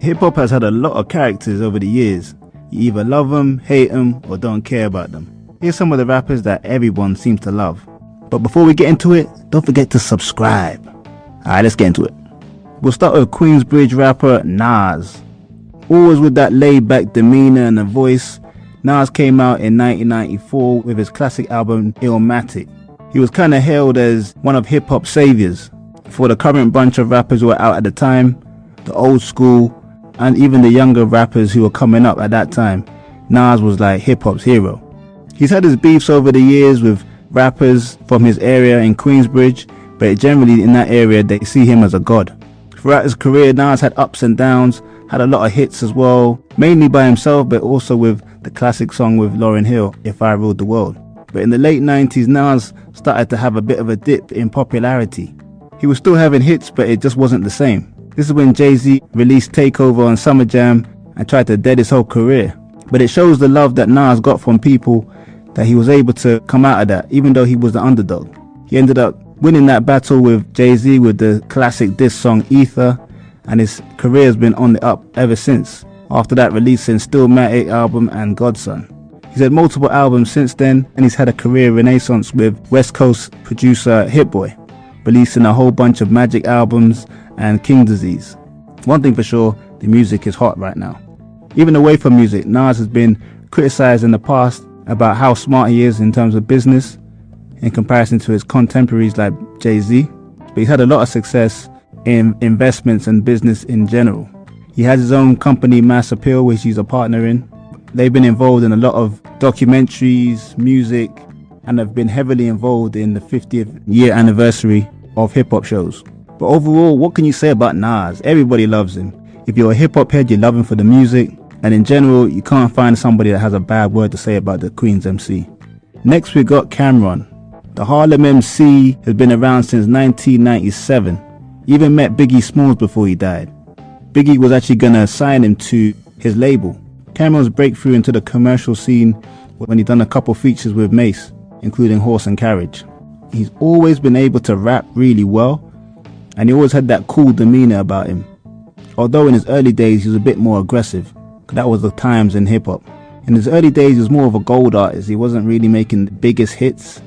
Hip-hop has had a lot of characters over the years. You either love them, hate them, or don't care about them. Here's some of the rappers that everyone seems to love. But before we get into it, don't forget to subscribe. Alright, let's get into it. We'll start with Queensbridge rapper Nas. Always with that laid-back demeanor and a voice, Nas came out in 1994 with his classic album Illmatic. He was kind of hailed as one of hip-hop's saviors for the current bunch of rappers who were out at the time, the old school, and even the younger rappers who were coming up at that time. Nas was like hip-hop's hero. He's had his beefs over the years with rappers from his area in Queensbridge, but generally in that area they see him as a god. Throughout his career, Nas had ups and downs, had a lot of hits as well, mainly by himself, but also with the classic song with Lauryn Hill, If I Ruled the World. But in the late 90s, Nas started to have a bit of a dip in popularity. He was still having hits, but it just wasn't the same. This is when Jay-Z released Takeover on Summer Jam and tried to dead his whole career. But it shows the love that Nas got from people that he was able to come out of that, even though he was the underdog. He ended up winning that battle with Jay-Z with the classic diss song Ether, and his career has been on the up ever since. After that, releasing Stillmatic album and Godson. He's had multiple albums since then, and he's had a career renaissance with West Coast producer Hit Boy, releasing a whole bunch of Magic albums and King Disease. One thing for sure, the music is hot right now. Even away from music, Nas has been criticized in the past about how smart he is in terms of business in comparison to his contemporaries like Jay-Z, but he's had a lot of success in investments and business in general. He has his own company, Mass Appeal, which he's a partner in. They've been involved in a lot of documentaries, music, and have been heavily involved in the 50th year anniversary of hip-hop shows. But overall, what can you say about Nas? Everybody loves him. If you're a hip-hop head, you love him for the music, and in general, you can't find somebody that has a bad word to say about the Queens MC. Next we got Cameron. The Harlem MC has been around since 1997. He even met Biggie Smalls before he died. Biggie was actually gonna sign him to his label. Cameron's breakthrough into the commercial scene when he done a couple features with Mace, including Horse and Carriage. He's always been able to rap really well, and he always had that cool demeanor about him. Although in his early days he was a bit more aggressive, because that was the times in hip-hop. In his early days he was more of a gold artist. He wasn't really making the biggest hits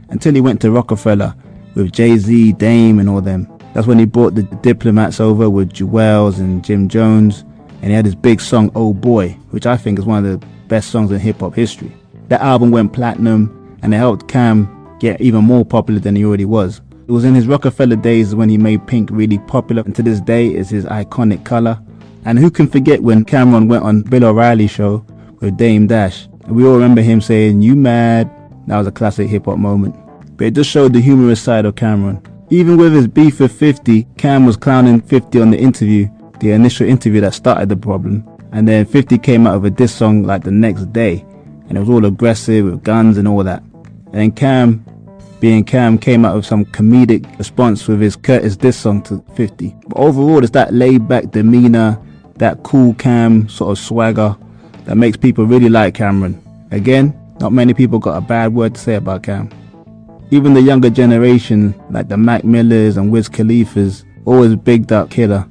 until he went to Rockefeller with Jay-Z, Dame and all them. That's when he brought the Diplomats over with Jewels and Jim Jones, and he had his big song Oh Boy, which I think is one of the best songs in hip-hop history. That album went platinum, and it helped Cam get even more popular than he already was. It was in his Rockefeller days when he made pink really popular, and to this day is his iconic color. And who can forget when Cameron went on Bill O'Reilly's show with Dame Dash, and we all remember him saying, "You mad?" That was a classic hip-hop moment. But it just showed the humorous side of Cameron. Even with his beef with 50, Cam was clowning 50 on the interview, the initial interview that started the problem, and then 50 came out with a diss song like the next day, and it was all aggressive with guns and all that. And then Cam, being Cam, came out with some comedic response with his Curtis diss song to 50. But overall, it's that laid-back demeanor, that cool Cam sort of swagger that makes people really like Cameron. Again, not many people got a bad word to say about Cam. Even the younger generation, like the Mac Millers and Wiz Khalifas, always bigged up Killer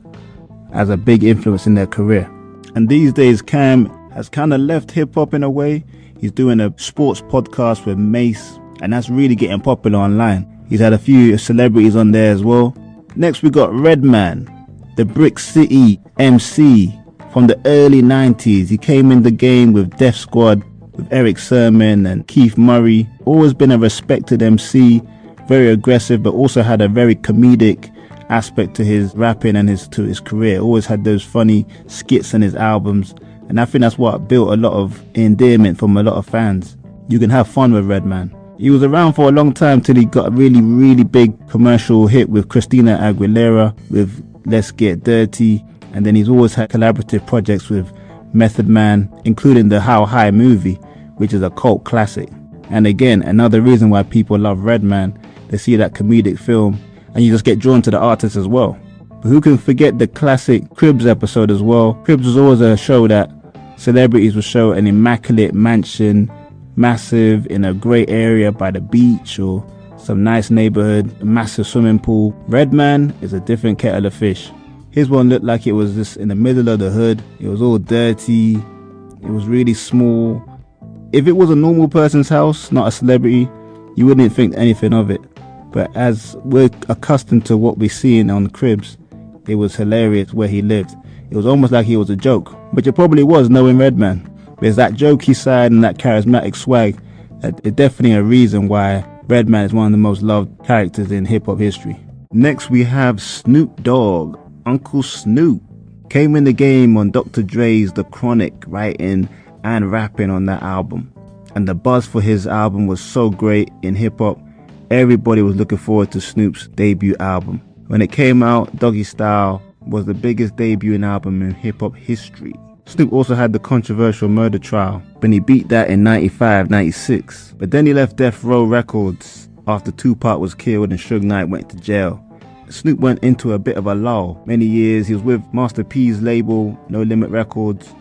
as a big influence in their career. And these days, Cam has kind of left hip-hop in a way. He's doing a sports podcast with Mace, and that's really getting popular online. He's had a few celebrities on there as well. Next we got Redman, the Brick City MC from the early 90s. He came in the game with Def Squad, with Eric Sermon and Keith Murray. Always been a respected MC, very aggressive, but also had a very comedic aspect to his rapping and to his career. Always had those funny skits in his albums, and I think that's what built a lot of endearment from a lot of fans. You can have fun with Redman. He was around for a long time till he got a really big commercial hit with Christina Aguilera with Let's Get Dirty, and then he's always had collaborative projects with Method Man, including the How High movie, which is a cult classic. And again, another reason why people love Redman, they see that comedic film and you just get drawn to the artist as well. But who can forget the classic Cribs episode as well? Cribs was always a show that celebrities would show an immaculate mansion, massive, in a great area by the beach or some nice neighborhood, massive swimming pool. Redman is a different kettle of fish. His one looked like it was just in the middle of the hood. It was all dirty. It was really small. If it was a normal person's house, not a celebrity, you wouldn't think anything of it. But as we're accustomed to what we're seeing on the cribs, it was hilarious where he lived. It was almost like he was a joke, which it probably was knowing Redman. There's that jokey side and that charismatic swag. It's definitely a reason why Redman is one of the most loved characters in hip-hop history. Next we have Snoop Dogg. Uncle Snoop came in the game on Dr. Dre's The Chronic, writing and rapping on that album. And the buzz for his album was so great in hip-hop. Everybody was looking forward to Snoop's debut album. When it came out, Doggy Style was the biggest debuting album in hip-hop history. Snoop also had the controversial murder trial, but he beat that in 95, 96. But then he left Death Row Records after Tupac was killed and Suge Knight went to jail. Snoop went into a bit of a lull. Many years he was with Master P's label, No Limit Records,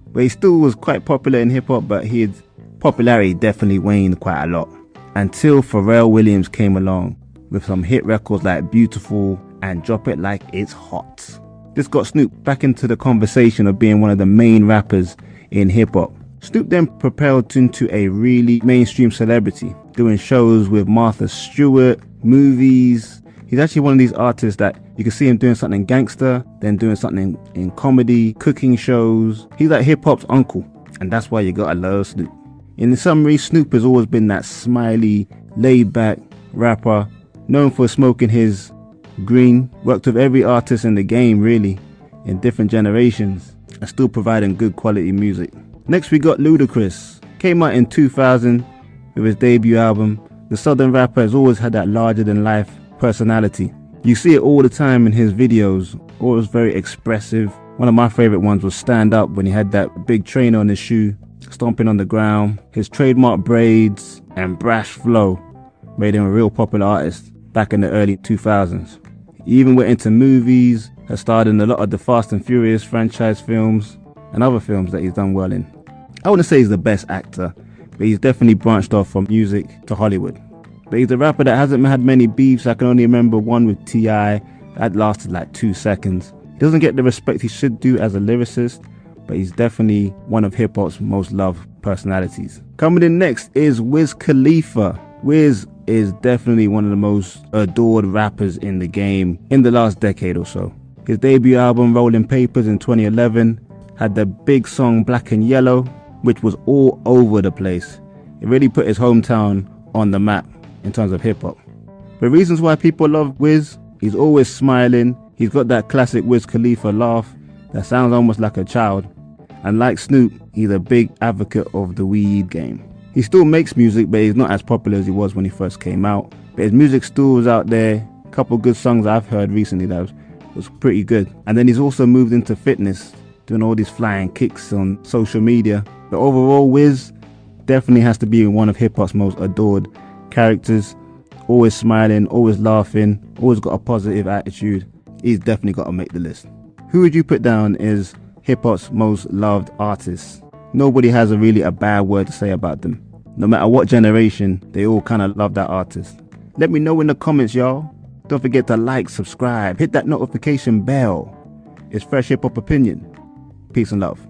but he still was quite popular in hip-hop, but his popularity definitely waned quite a lot. Until Pharrell Williams came along with some hit records like Beautiful and Drop It Like It's Hot. This got Snoop back into the conversation of being one of the main rappers in hip-hop. Snoop then propelled into a really mainstream celebrity, doing shows with Martha Stewart, movies. He's actually one of these artists that you can see him doing something gangster, then doing something in comedy, cooking shows. He's like hip-hop's uncle, and that's why you gotta love Snoop. In summary, Snoop has always been that smiley, laid-back rapper, known for smoking his green, worked with every artist in the game really, in different generations, and still providing good quality music. Next we got Ludacris. Came out in 2000 with his debut album. The southern rapper has always had that larger than life personality. You see it all the time in his videos, always very expressive. One of my favorite ones was Stand Up, when he had that big trainer on his shoe, stomping on the ground. His trademark braids and brash flow made him a real popular artist back in the early 2000s. He even went into movies, has starred in a lot of the Fast and Furious franchise films and other films that he's done well in. I wouldn't say he's the best actor, but he's definitely branched off from music to Hollywood. But he's a rapper that hasn't had many beefs. I can only remember one with T.I. that lasted like 2 seconds. He doesn't get the respect he should do as a lyricist, but he's definitely one of hip-hop's most loved personalities. Coming in next is Wiz Khalifa. Wiz is definitely one of the most adored rappers in the game in the last decade or so. His debut album, Rolling Papers, in 2011, had the big song Black and Yellow, which was all over the place. It really put his hometown on the map in terms of hip-hop. The reasons why people love Wiz: he's always smiling, he's got that classic Wiz Khalifa laugh that sounds almost like a child, and like Snoop, he's a big advocate of the weed game. He still makes music, but he's not as popular as he was when he first came out, but his music still is out there. A couple good songs I've heard recently that was pretty good. And then he's also moved into fitness, doing all these flying kicks on social media. But overall, Wiz definitely has to be one of hip-hop's most adored characters. Always smiling, always laughing, always got a positive attitude. He's definitely got to make the list. Who would you put down as hip-hop's most loved artists? Nobody has a bad word to say about them. No matter what generation, they all kind of love that artist. Let me know in the comments, y'all. Don't forget to like, subscribe, hit that notification bell. It's Fresh Hip Hop Opinion. Peace and love.